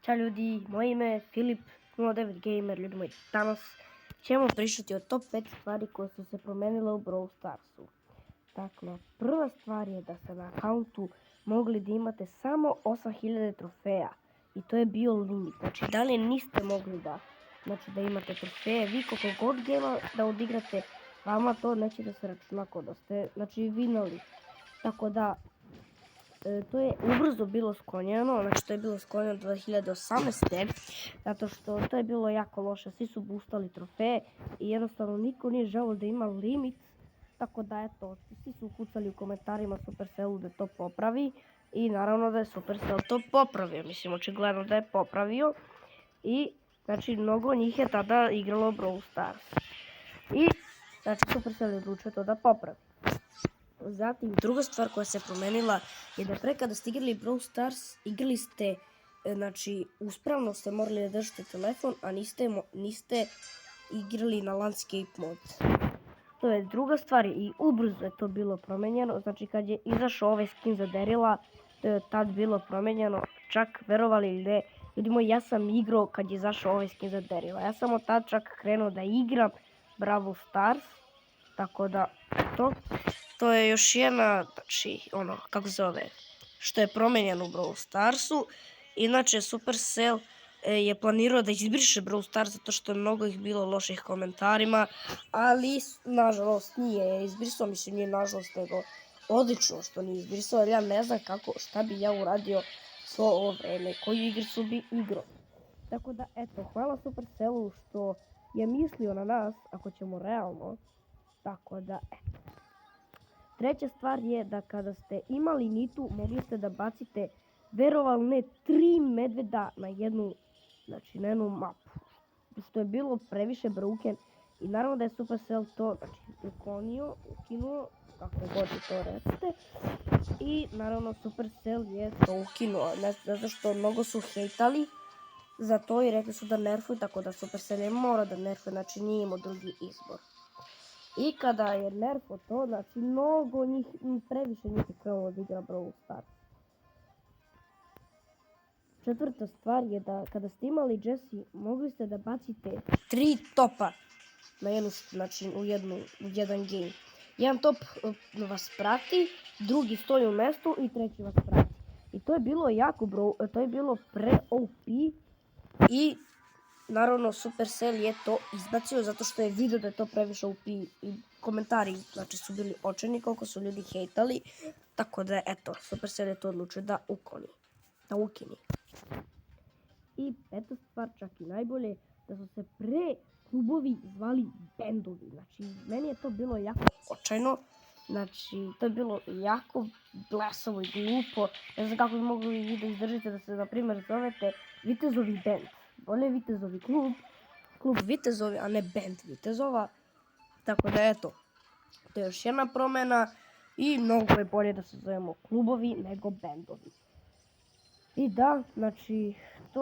Ćao ljudi, moje ime je Filip09 Gamer, ljudi moji. Danas ćemo pričati o top 5 stvari koje su se promenile u Brawl Starsu. Dakle, prva stvar je da ste na akauntu mogli da imate samo 8000 trofeja i to je bio limit. Znači, dalje niste mogli da imate trofeje. Vi koliko god gema da odigrate, vama to neće da se računa kao da ste, vinali. Tako da, to je ubrzo bilo sklonjeno, znači to je bilo sklonjeno 2018. Zato što to je bilo jako loše, svi su boostali trofeje i jednostavno niko nije želeo da ima limit. Tako da eto, svi su kucali u komentarima Supercellu da to popravi i naravno da je Supercell to popravio, mislim očigledno da je popravio. I znači mnogo njih je tada igralo Brawl Stars i znači Supercell je odlučio to da popravi. Zatim, druga stvar koja se promenila je da pre kada ste igrali Brawl Stars, igrali ste, znači, uspravno ste morali da držite telefon, a niste igrali na landscape mod. To je druga stvar i ubrzo je to bilo promenjeno, znači kad je izašao ovaj skin za Darryla, to je tad bilo promenjeno, čak verovali ili ne, ljudi moji, ja sam igrao kad je izašao ovaj skin za Darryla, ja sam od tad čak krenuo da igram Brawl Stars, tako da, eto. To je još jedna, znači, kako se zove, što je promenjeno u Brawl Starsu. Inače, Supercell je planirao da izbriše Brawl Stars zato što je mnogo ih bilo loših komentarima, ali, nažalost, nije izbrisao, mislim, nije nažalost, nego odlično što nije izbrisao, jer ja ne znam šta bi ja uradio svo ovo vreme, koju igricu bi igrao. Tako da, eto, hvala Supercellu što je mislio na nas, ako ćemo realno, tako da, eto. Treća stvar je da kada ste imali Nitu, mogli ste da bacite, verovali ne, 3 medveda na jednu mapu. Što je bilo previše broken i naravno da je Supercell to ukinuo, kako god je to recite. I naravno Supercell je to ukinuo, zato što mnogo su hejtali za to i rekli su da nerfuju, tako da Supercell je mora da nerfuje, znači nije imao drugi izbor. I kada je nerfo to, znači mnogo njih, previše njih je krenulo da igra Brawl Stars. Četvrta stvar je da kada ste imali Jessie, mogli ste da bacite 3 topa na jedan game. Jedan top vas prati, drugi stoji u mestu i treći vas prati. I to je bilo to je bilo pre-OP i naravno Supercell je to izbacio zato što je vidio da je to previše OP i komentari su bili očajni koliko su ljudi hejtali, tako da eto, Supercell je to odlučio da ukini. I peta stvar, čak i najbolje, da su se pre klubovi zvali bendovi, znači meni je to bilo jako očajno, znači to je bilo jako blesavo i glupo, ne znam kako bi mogli vi da izdržite da se na primjer zovete Vitezovi band. Bolje Vitezovi klub Vitezovi, a ne band Vitezova. Tako da eto, to je još jedna promjena i mnogo je bolje da se zovemo klubovi nego bendovi. I da, znači, to